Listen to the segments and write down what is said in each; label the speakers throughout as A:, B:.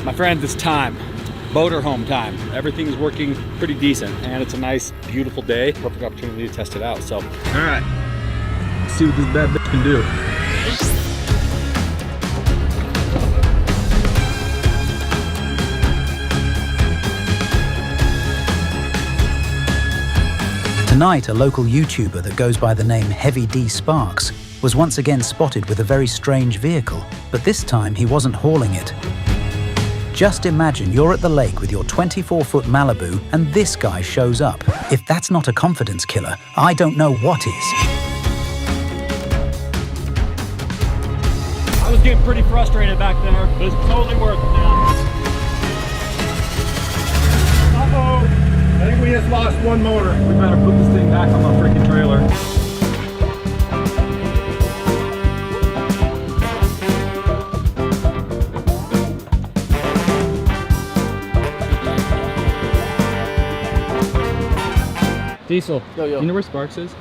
A: My friends, it's time. Boaterhome time. Everything's working pretty decent, and it's a nice, beautiful day. Perfect opportunity to test it out. So, all right, let's see what this bad bitch can do.
B: Tonight, a local YouTuber that goes by the name HeavyDSparks was once again spotted with a very strange vehicle, but this time he wasn't hauling it. Just imagine you're at the lake with your 24-foot Malibu and this guy shows up. If that's not a confidence killer, I don't know what is.
A: I was getting pretty frustrated back there, but it's totally worth it now. Uh-oh. I think we just lost one motor. We better put this thing back on the freaking trailer. Diesel,
C: Yo.
A: you know where Sparks is?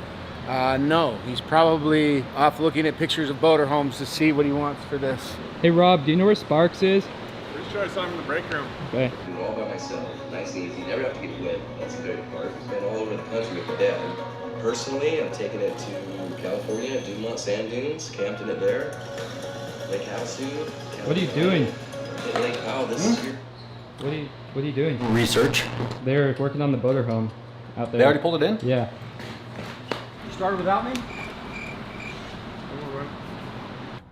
C: No, he's probably off looking at pictures of Boaterhomes to see what he wants for this.
A: Hey Rob, do you know where Sparks is?
D: We're just trying to sign in the break room.
A: Okay.
E: Do it all by myself, nice and easy. Never have to get wet. That's the great part. I've been all over the country with my dad. Personally, I'm taking it to California, Dumont Sand Dunes, camped in it there. Lake Havasu.
A: What are you doing?
E: Lake Powell, this is your...
A: What are you doing?
E: Research.
A: They're working on the Boaterhome out there.
F: They already pulled it in?
A: Yeah.
F: You started without me?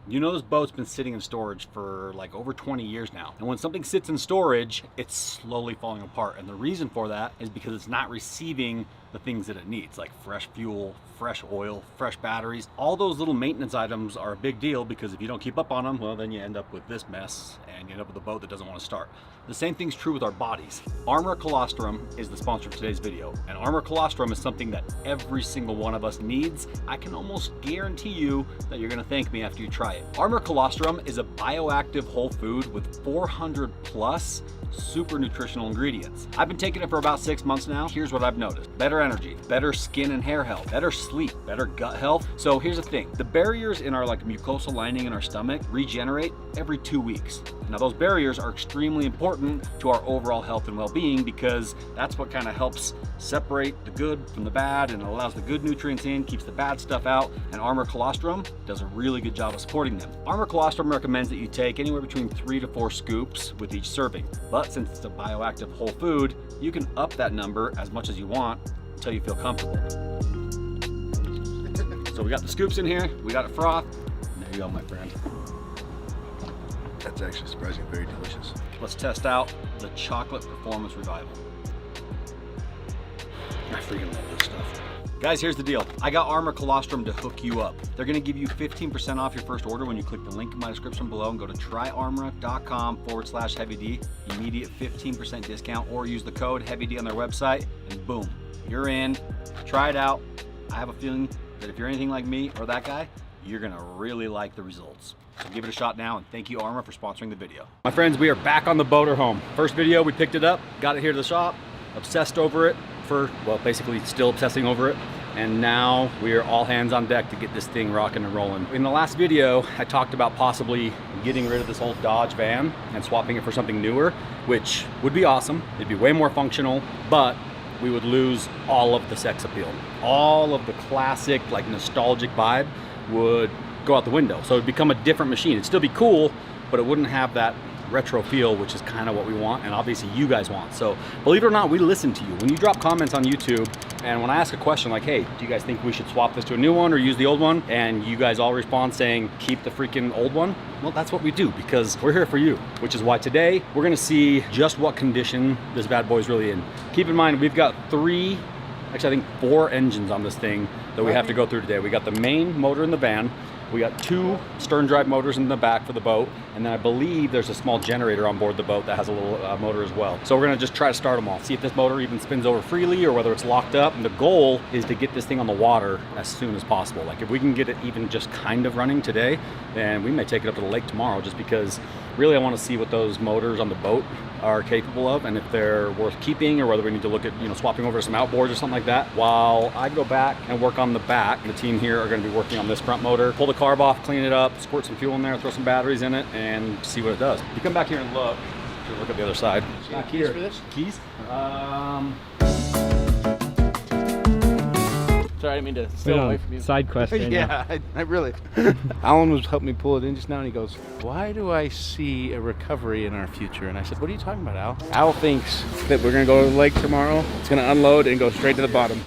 F: You know, this boat's been sitting in storage for like over 20 years now. And when something sits in storage, it's slowly falling apart. And the reason for that is because it's not receiving the things that it needs, like fresh fuel, fresh oil, fresh batteries. All those little maintenance items are a big deal because if you don't keep up on them, well, then you end up with this mess and you end up with a boat that doesn't want to start. The same thing's true with our bodies. Armor Colostrum is the sponsor of today's video. And Armor Colostrum is something that every single one of us needs. I can almost guarantee you that you're gonna thank me after you try it. Armor Colostrum is a bioactive whole food with 400 plus super nutritional ingredients. I've been taking it for about 6 months now. Here's what I've noticed. Better energy, better skin and hair health, better sleep, better gut health. So here's the thing. The barriers in our mucosal lining in our stomach regenerate every 2 weeks. Now those barriers are extremely important to our overall health and well-being because that's what kind of helps separate the good from the bad and allows the good nutrients in, keeps the bad stuff out, and Armor Colostrum does a really good job of supporting them. Armor Colostrum recommends that you take anywhere between 3 to 4 scoops with each serving. But since it's a bioactive whole food, you can up that number as much as you want until you feel comfortable. So we got the scoops in here, we got it froth, and there you go, my friend.
D: That's actually surprisingly very delicious.
F: Let's test out the Chocolate Performance Revival. I freaking love this stuff. Guys, here's the deal. I got Armor Colostrum to hook you up. They're gonna give you 15% off your first order when you click the link in my description below and go to tryarmor.com/heavyd. Immediate 15% discount, or use the code HeavyD on their website, and boom, you're in. Try it out. I have a feeling that if you're anything like me or that guy, you're gonna really like the results. So give it a shot now, and thank you, Armor, for sponsoring the video. My friends, we are back on the Boaterhome. First video, we picked it up, got it here to the shop, obsessed over it for, well, basically still obsessing over it. And now we are all hands on deck to get this thing rocking and rolling. In the last video, I talked about possibly getting rid of this old Dodge van and swapping it for something newer, which would be awesome. It'd be way more functional, but we would lose all of the sex appeal. All of the classic, nostalgic vibe would go out the window. So it'd become a different machine. It'd still be cool, but it wouldn't have that retro feel, which is kind of what we want, and obviously you guys want. So believe it or not, we listen to you. When you drop comments on YouTube, and when I ask a question like, hey, do you guys think we should swap this to a new one or use the old one? And you guys all respond saying, keep the freaking old one. Well, that's what we do because we're here for you, which is why today we're gonna see just what condition this bad boy's really in. Keep in mind, we've got actually I think 4 engines on this thing that we have to go through today. We got the main motor in the van. We got 2 stern drive motors in the back for the boat, and then I believe there's a small generator on board the boat that has a little motor as well. So we're gonna just try to start them all, see if this motor even spins over freely or whether it's locked up. And the goal is to get this thing on the water as soon as possible. Like if we can get it even just kind of running today, then we may take it up to the lake tomorrow, just because really I wanna see what those motors on the boat are capable of and if they're worth keeping, or whether we need to look at, swapping over to some outboards or something like that, while I go back and work on the back. The team here are going to be working on this front motor. Pull the carb off, clean it up, squirt some fuel in there, throw some batteries in it, and see what it does. If you come back here and look,
A: Look at the other side.
C: Keys for this?
A: Keys?
C: Sorry, I didn't mean to steal away from you.
G: Side quest. Right
C: Yeah, I really. Alan was helping me pull it in just now, and he goes, "Why do I see a recovery in our future?" And I said, "What are you talking about, Al?" Al thinks that we're gonna go to the lake tomorrow. It's gonna unload and go straight to the bottom.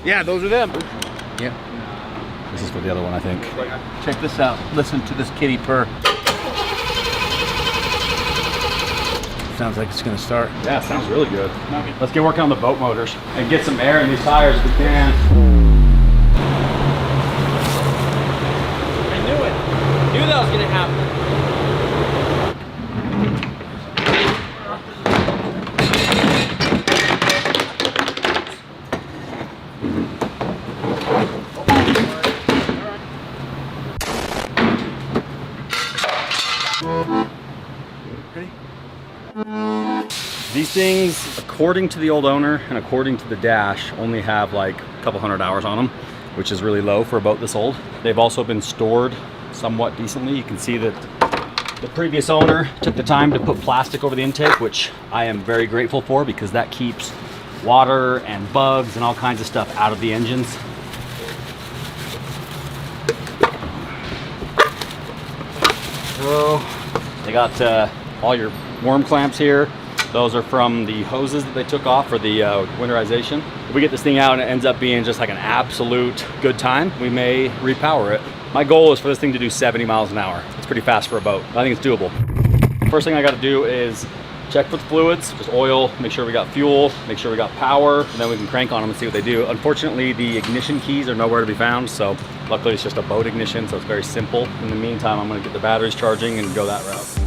C: Yeah, those are them. Yeah.
A: This is for the other one, I think.
C: Check this out. Listen to this kitty purr. Sounds like it's gonna start.
A: Yeah, sounds really good. Let's get working on the boat motors and get some air in these tires if we can.
G: I knew it. Knew that was gonna happen.
A: These things, according to the old owner and according to the dash, only have like a couple hundred hours on them, which is really low for a boat this old. They've also been stored somewhat decently. You can see that the previous owner took the time to put plastic over the intake, which I am very grateful for because that keeps water and bugs and all kinds of stuff out of the engines. So they got all your worm clamps here. Those are from the hoses that they took off for the winterization. If we get this thing out and it ends up being just like an absolute good time, we may repower it. My goal is for this thing to do 70 miles an hour. It's pretty fast for a boat. I think it's doable. First thing I got to do is check for the fluids, just oil, make sure we got fuel, make sure we got power, and then we can crank on them and see what they do. Unfortunately, the ignition keys are nowhere to be found, so luckily it's just a boat ignition, so it's very simple. In the meantime, I'm going to get the batteries charging and go that route.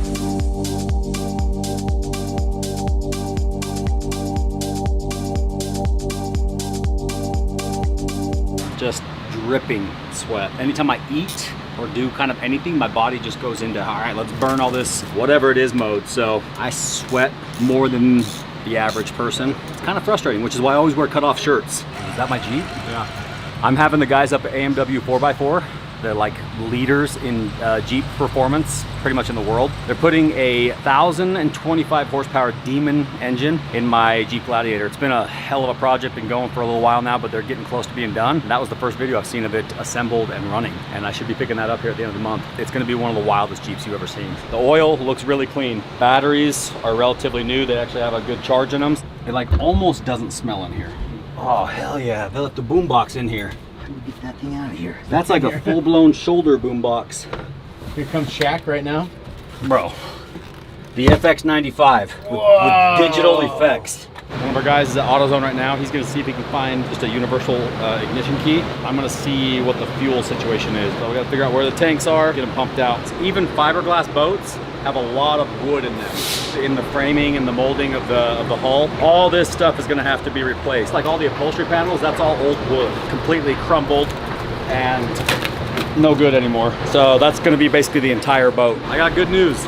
A: Just dripping sweat. Anytime I eat or do kind of anything, my body just goes into, all right, let's burn all this, whatever it is mode. So I sweat more than the average person. It's kind of frustrating, which is why I always wear cutoff shirts. Is that my Jeep? Yeah. I'm having the guys up at AMW 4x4. They're like leaders in Jeep performance pretty much in the world. They're putting a 1,025 horsepower Demon engine in my Jeep Gladiator. It's been a hell of a project, been going for a little while now, but they're getting close to being done. That was the first video I've seen of it assembled and running, and I should be picking that up here at the end of the month. It's gonna be one of the wildest Jeeps you've ever seen. The oil looks really clean. Batteries are relatively new. They actually have a good charge in them. It like almost doesn't smell in here. Oh, hell yeah, they left the boombox in here. Get that thing out of here. That's like a full-blown shoulder boombox.
C: Here comes Shaq right now.
A: Bro, the FX95 with digital effects. One of our guys is at AutoZone right now. He's gonna see if he can find just a universal ignition key. I'm gonna see what the fuel situation is. So we gotta figure out where the tanks are, get them pumped out. Even fiberglass boats have a lot of wood in them, in the framing and the molding of the hull. All this stuff is gonna have to be replaced. Like all the upholstery panels, that's all old wood, completely crumbled and no good anymore. So that's gonna be basically the entire boat. I got good news.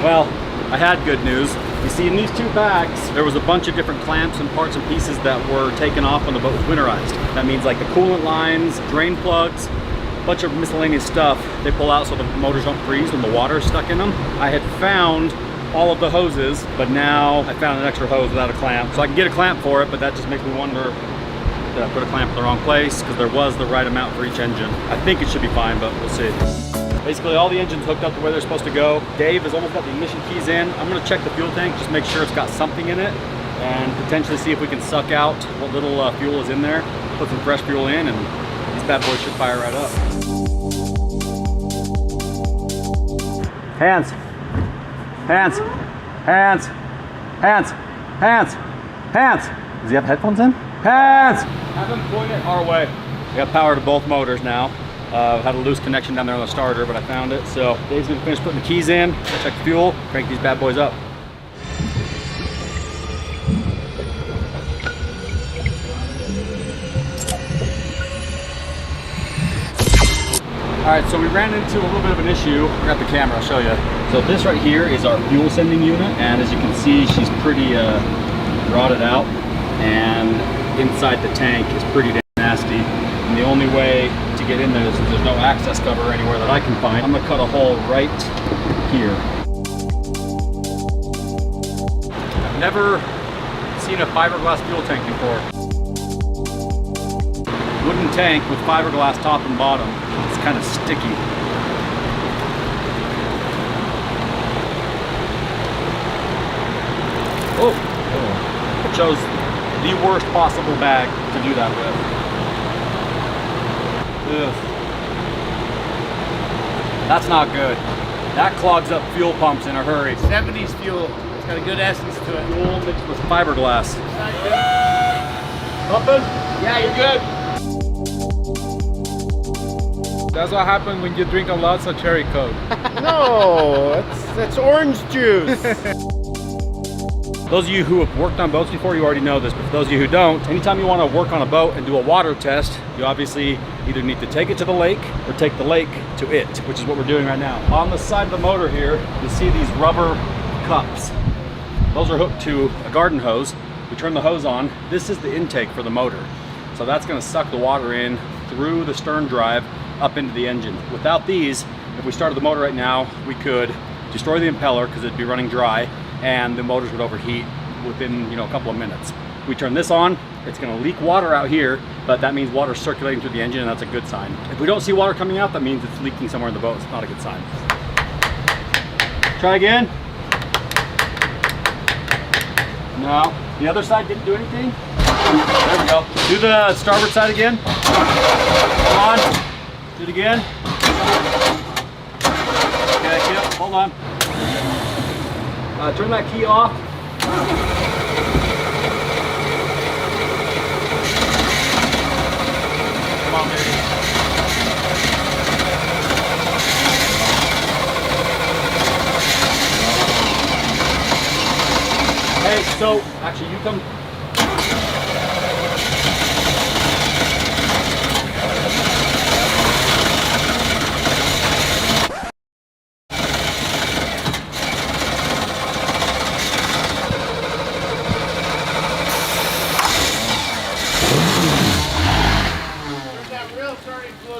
A: Well, I had good news. You see in these two bags, there was a bunch of different clamps and parts and pieces that were taken off when the boat was winterized. That means like the coolant lines, drain plugs, a bunch of miscellaneous stuff they pull out so the motors don't freeze when the water is stuck in them. I had found all of the hoses, but now I found an extra hose without a clamp. So I can get a clamp for it, but that just makes me wonder, did I put a clamp in the wrong place? Because there was the right amount for each engine. I think it should be fine, but we'll see. Basically all the engines hooked up to where they're supposed to go. Dave has almost got the ignition keys in. I'm gonna check the fuel tank, just make sure it's got something in it, and potentially see if we can suck out what little fuel is in there, put some fresh fuel in, and these bad boys should fire right up. Hands, hands, hands, hands, hands, hands. Does he have headphones in? Hands! Have him point it our way. We got power to both motors now. Had a loose connection down there on the starter, but I found it. So Dave's gonna finish putting the keys in, check the fuel, crank these bad boys up. All right, so we ran into a little bit of an issue. I got the camera, I'll show you. So this right here is our fuel sending unit, and as you can see, she's pretty rotted out, and inside the tank is pretty damn nasty. And the only way to get in there is there's no access cover anywhere that I can find. I'm gonna cut a hole right here. I've never seen a fiberglass fuel tank before. Wooden tank with fiberglass top and bottom. It's kind of sticky. Oh, I chose the worst possible bag to do that with. Ugh. That's not good. That clogs up fuel pumps in a hurry.
C: 70s fuel. It's got a good essence to it.
A: Fuel mixed with fiberglass.
C: Pumping? Yeah, you're good.
H: That's what happens when you drink a lot of cherry coke.
C: No, that's orange juice.
A: Those of you who have worked on boats before, you already know this, but for those of you who don't, anytime you want to work on a boat and do a water test, you obviously either need to take it to the lake or take the lake to it, which is what we're doing right now. On the side of the motor here, you'll see these rubber cups. Those are hooked to a garden hose. We turn the hose on. This is the intake for the motor. So that's going to suck the water in through the stern drive up into the engine. Without these, if we started the motor right now, we could destroy the impeller because it'd be running dry, and the motors would overheat within, a couple of minutes. We turn this on, it's gonna leak water out here, but that means water circulating through the engine, and that's a good sign. If we don't see water coming out, that means it's leaking somewhere in the boat. It's not a good sign. Try again. No, the other side didn't do anything. There we go. Do the starboard side again. Come on, do it again. Okay, yep, hold on. Turn that key off. Come on, baby. Hey, so actually you come.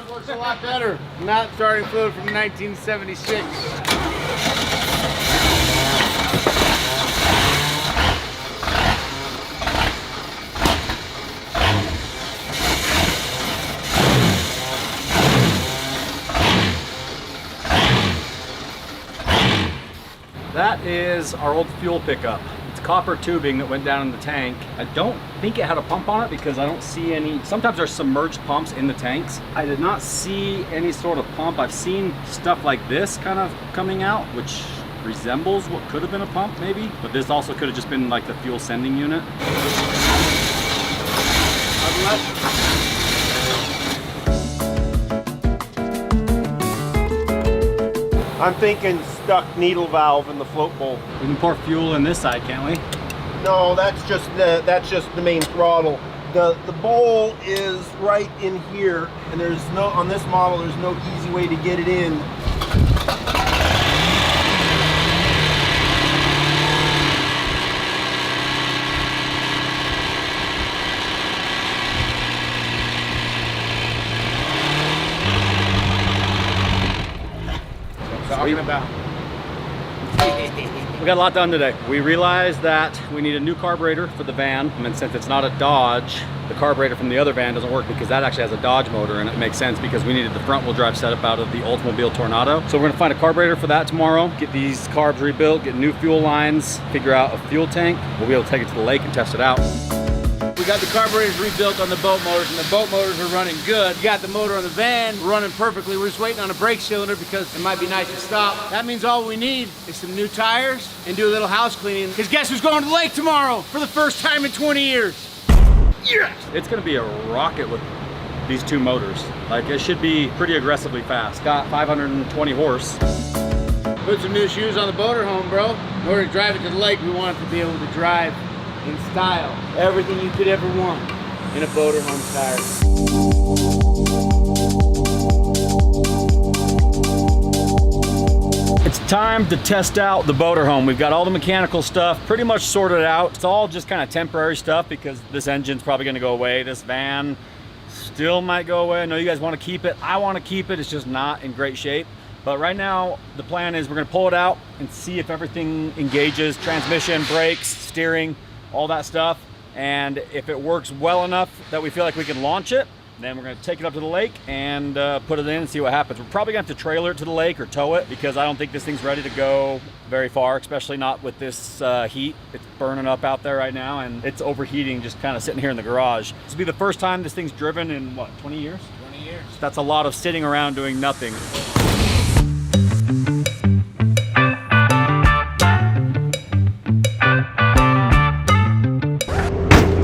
C: Looks a lot better. Not starting fluid from 1976.
A: That is our old fuel pickup. It's copper tubing that went down in the tank. I don't think it had a pump on it because I don't see any. Sometimes there's submerged pumps in the tanks. I did not see any sort of pump. I've seen stuff like this kind of coming out, which resembles what could have been a pump maybe, but this also could have just been like the fuel sending unit.
I: I'm thinking stuck needle valve in the float bowl.
A: We can pour fuel in this side, can't we?
I: No, that's just the main throttle. The bowl is right in here, and there's no, on this model, there's no easy way to get it in.
C: Talking about.
A: We got a lot done today. We realized that we need a new carburetor for the van, and since it's not a Dodge, the carburetor from the other van doesn't work because that actually has a Dodge motor, and it makes sense because we needed the front wheel drive setup out of the Oldsmobile Tornado. So we're gonna find a carburetor for that tomorrow, get these carbs rebuilt, get new fuel lines, figure out a fuel tank. We'll be able to take it to the lake and test it out.
C: We got the carburetors rebuilt on the boat motors, and the boat motors are running good. We got the motor on the van running perfectly. We're just waiting on a brake cylinder because it might be nice to stop. That means all we need is some new tires and do a little house cleaning. Because guess who's going to the lake tomorrow for the first time in 20 years? Yes!
A: It's gonna be a rocket with these two motors. Like, it should be pretty aggressively fast. Got 520 horse.
C: Put some new shoes on the Boaterhome, bro. In order to drive it to the lake, we want it to be able to drive in style. Everything you could ever want in a Boaterhome tire.
A: It's time to test out the Boaterhome. We've got all the mechanical stuff pretty much sorted out. It's all just kind of temporary stuff because this engine's probably gonna go away. This van still might go away. I know you guys wanna keep it. I wanna keep it. It's just not in great shape. But right now, the plan is we're gonna pull it out and see if everything engages, transmission, brakes, steering, all that stuff. And if it works well enough that we feel like we can launch it, then we're gonna take it up to the lake and put it in and see what happens. We're probably gonna have to trailer it to the lake or tow it because I don't think this thing's ready to go very far, especially not with this heat. It's burning up out there right now and it's overheating just kind of sitting here in the garage. This will be the first time this thing's driven in what, 20 years?
G: 20 years.
A: That's a lot of sitting around doing nothing.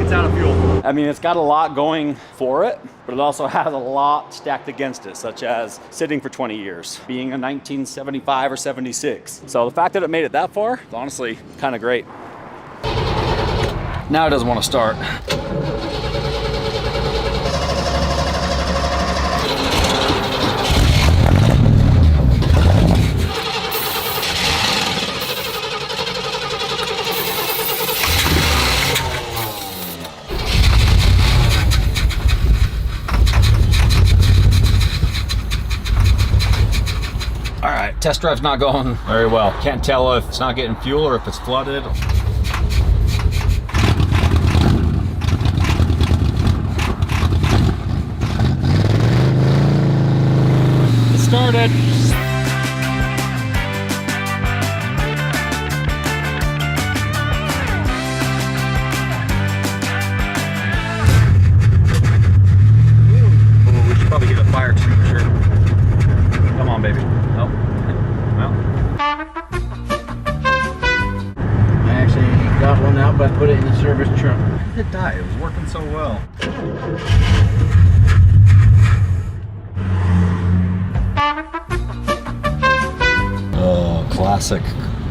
A: It's out of fuel. I mean, it's got a lot going for it, but it also has a lot stacked against it, such as sitting for 20 years, being a 1975 or 76. So the fact that it made it that far is honestly kind of great. Now it doesn't want to start. All right, test drive's not going very well. Can't tell if it's not getting fuel or if it's flooded. It started. Ooh, we should probably get a fire extinguisher. Come on, baby. Nope. Well.
G: I actually got one out, but put it in the service truck.
A: How did it die? It was working so well. Oh, classic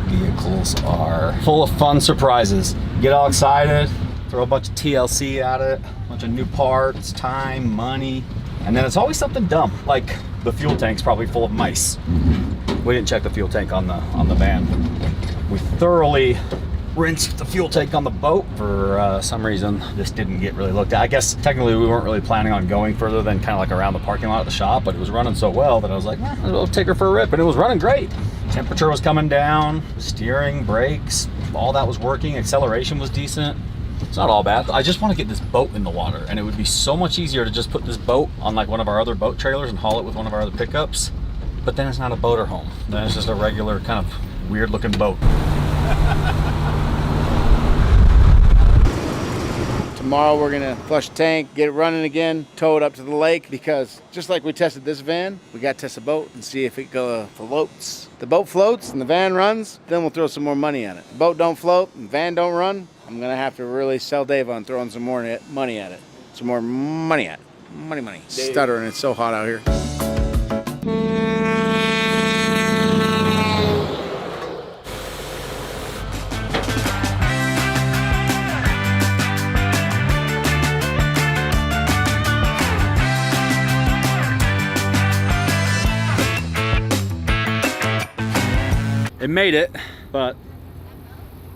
A: vehicles are full of fun surprises. Get all excited, throw a bunch of TLC at it, a bunch of new parts, time, money, and then it's always something dumb, like the fuel tank's probably full of mice. We didn't check the fuel tank on the van. We thoroughly rinsed the fuel tank on the boat. For some reason, this didn't get really looked at. I guess technically we weren't really planning on going further than kind of like around the parking lot of the shop, but it was running so well that I was like, I'll take her for a rip, and it was running great. Temperature was coming down, steering, brakes, all that was working, acceleration was decent. It's not all bad. I just want to get this boat in the water, and it would be so much easier to just put this boat on like one of our other boat trailers and haul it with one of our other pickups. But then it's not a Boaterhome. Then it's just a regular kind of weird looking boat.
G: Tomorrow we're gonna flush the tank, get it running again, tow it up to the lake, because just like we tested this van, we gotta test the boat and see if it floats. The boat floats and the van runs, then we'll throw some more money at it. The boat don't float and the van don't run, I'm gonna have to really sell Dave on throwing some more money at it. Some more money at it. Money. Stuttering, it's so hot out here.
A: It made it, but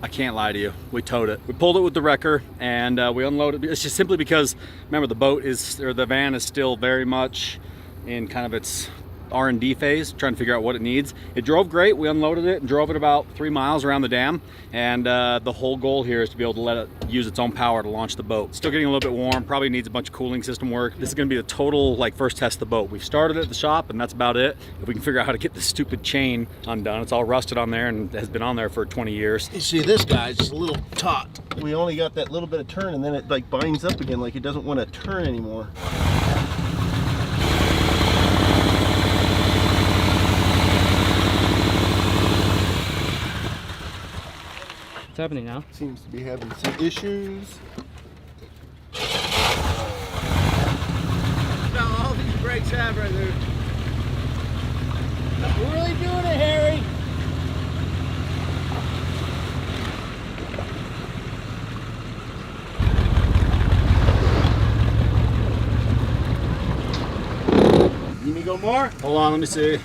A: I can't lie to you, we towed it. We pulled it with the wrecker and we unloaded. It's just simply because, remember, the van is still very much in kind of its R&D phase, trying to figure out what it needs. It drove great. We unloaded it and drove it about 3 miles around the dam, and the whole goal here is to be able to let it use its own power to launch the boat. Still getting a little bit warm, probably needs a bunch of cooling system work. This is going to be the total like first test of the boat. We've started at the shop and that's about it. If we can figure out how to get this stupid chain undone, it's all rusted on there and has been on there for 20 years.
I: You see, this guy's just a little taut. We only got that little bit of turn, and then it like binds up again, like it doesn't want to turn anymore.
G: What's happening now?
I: Seems to be having some issues.
G: Now all these brakes have right there. We're really doing it, Harry.
I: Need me to go more?
A: Hold on, let me see.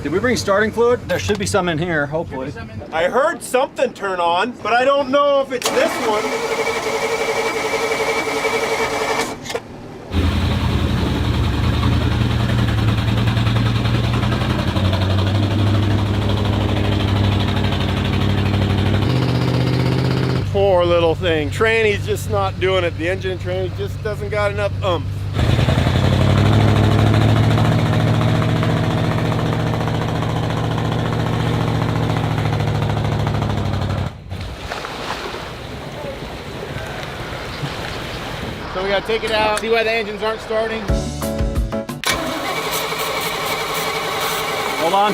A: Did we bring starting fluid? There should be some in here, hopefully.
I: I heard something turn on, but I don't know if it's this one. Poor little thing. Tranny's just not doing it. The engine and tranny just doesn't got enough oomph.
G: So we gotta take it out, see why the engines aren't starting.
A: Hold on.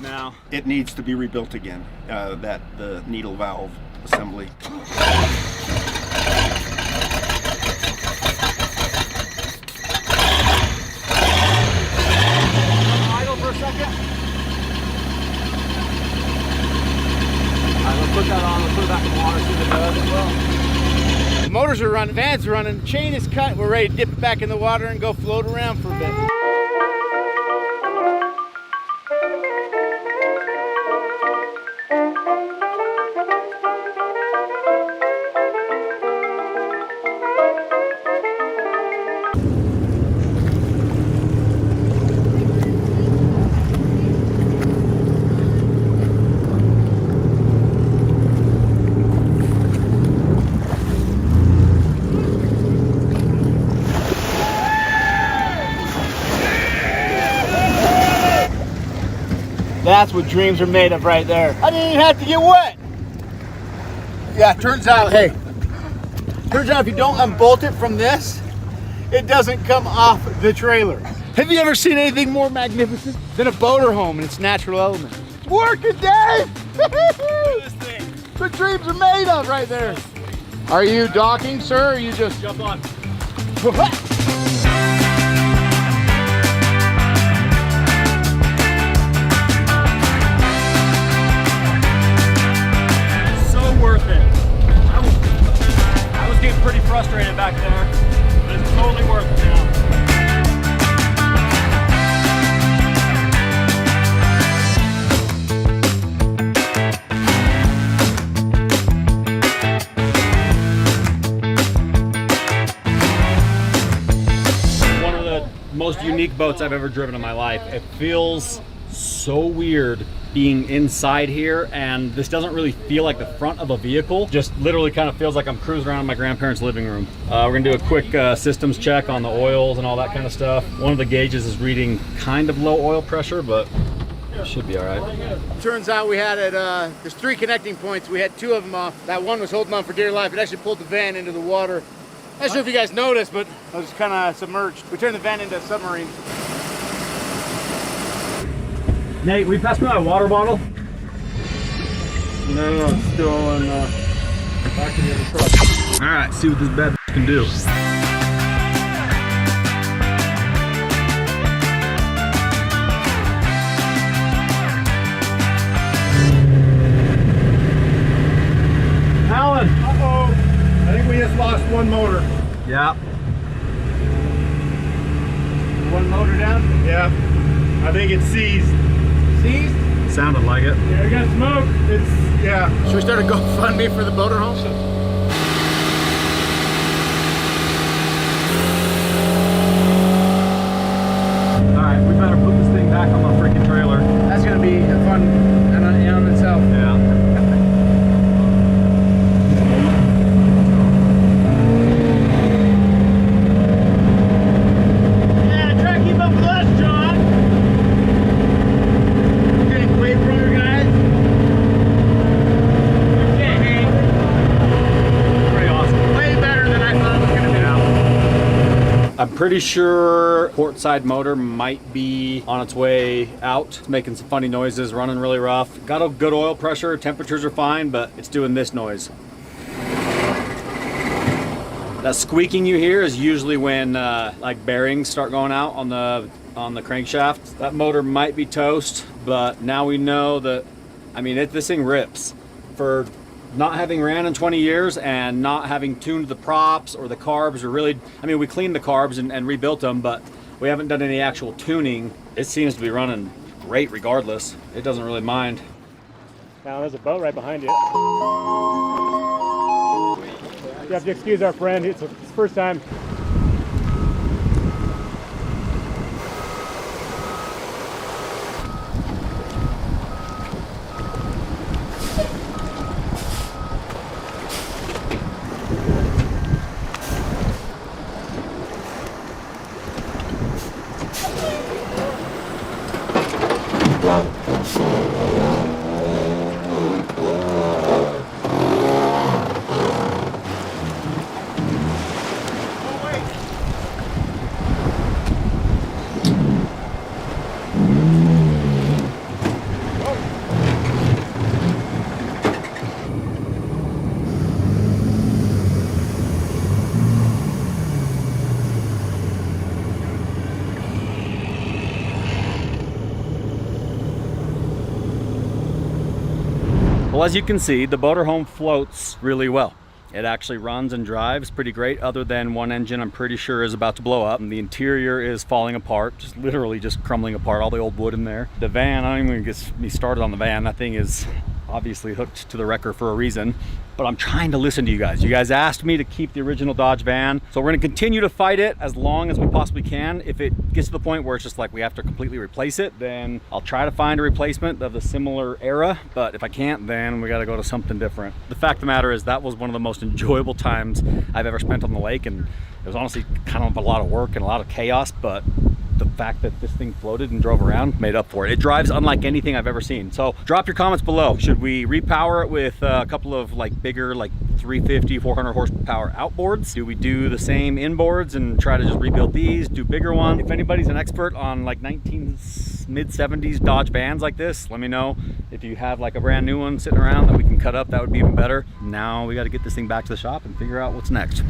A: Now
I: it needs to be rebuilt again. The needle valve assembly.
A: Idle for a second. All right, let's put that on. Let's put it back in the water. See if it does as well.
G: The motors are running, van's running, chain is cut. We're ready to dip it back in the water and go float around for a bit. That's what dreams are made of right there. I didn't even have to get wet. Yeah, turns out if you don't unbolt it from this, it doesn't come off the trailer. Have you ever seen anything more magnificent than a Boaterhome in its natural element? It's working, Dave! Look at this thing. What dreams are made of right there. Are you docking, sir, or are you just...
A: Jump on. Pretty frustrated back there, but it's totally worth it now. One of the most unique boats I've ever driven in my life. It feels so weird being inside here, and this doesn't really feel like the front of a vehicle. Just literally kind of feels like I'm cruising around in my grandparents' living room. We're gonna do a quick systems check on the oils and all that kind of stuff. One of the gauges is reading kind of low oil pressure, but it should be all right.
G: Turns out we had there's 3 connecting points. We had 2 of them off. That one was holding on for dear life. It actually pulled the van into the water. I'm not sure if you guys noticed, but I was kind of submerged. We turned the van into a submarine.
A: Nate, will you pass me my water bottle?
I: No, it's still in back in the truck.
A: All right, see what this bad can do. Alan!
I: Uh-oh. I think we just lost one motor.
A: Yeah.
G: One motor down?
I: Yeah. I think it's seized.
G: Seized?
A: Sounded like it.
I: Yeah, we got smoke. It's, yeah.
G: Should we start a GoFundMe for the Boaterhome?
A: Alright, we better put this thing back on the freaking trailer.
G: That's going to be a fun in on itself.
A: Yeah. I'm pretty sure port side motor might be on its way out. It's making some funny noises, running really rough. Got a good oil pressure, temperatures are fine, but it's doing this noise. That squeaking you hear is usually when like bearings start going out on the crankshaft. That motor might be toast, but now we know that, I mean, this thing rips. For not having ran in 20 years and not having tuned the props or the carbs, or really, I mean, we cleaned the carbs and rebuilt them, but we haven't done any actual tuning. It seems to be running great regardless. It doesn't really mind.
H: Now there's a boat right behind you. You have to excuse our friend. It's his first time.
A: Well, as you can see, the Boaterhome floats really well. It actually runs and drives pretty great, other than one engine I'm pretty sure is about to blow up, and the interior is falling apart, just literally just crumbling apart, all the old wood in there. The van, I don't even get me started on the van. That thing is obviously hooked to the wrecker for a reason, but I'm trying to listen to you guys. You guys asked me to keep the original Dodge van, so we're gonna continue to fight it as long as we possibly can. If it gets to the point where it's just like we have to completely replace it, then I'll try to find a replacement of the similar era, but if I can't, then we gotta go to something different. The fact of the matter is that was one of the most enjoyable times I've ever spent on the lake, and it was honestly kind of a lot of work and a lot of chaos, but the fact that this thing floated and drove around made up for it. It drives unlike anything I've ever seen. So drop your comments below. Should we repower it with a couple of like bigger, like 350, 400 horsepower outboards? Do we do the same inboards and try to just rebuild these, do bigger ones? If anybody's an expert on like mid-70s Dodge vans like this, let me know. If you have like a brand new one sitting around that we can cut up, that would be even better. Now we got to get this thing back to the shop and figure out what's next.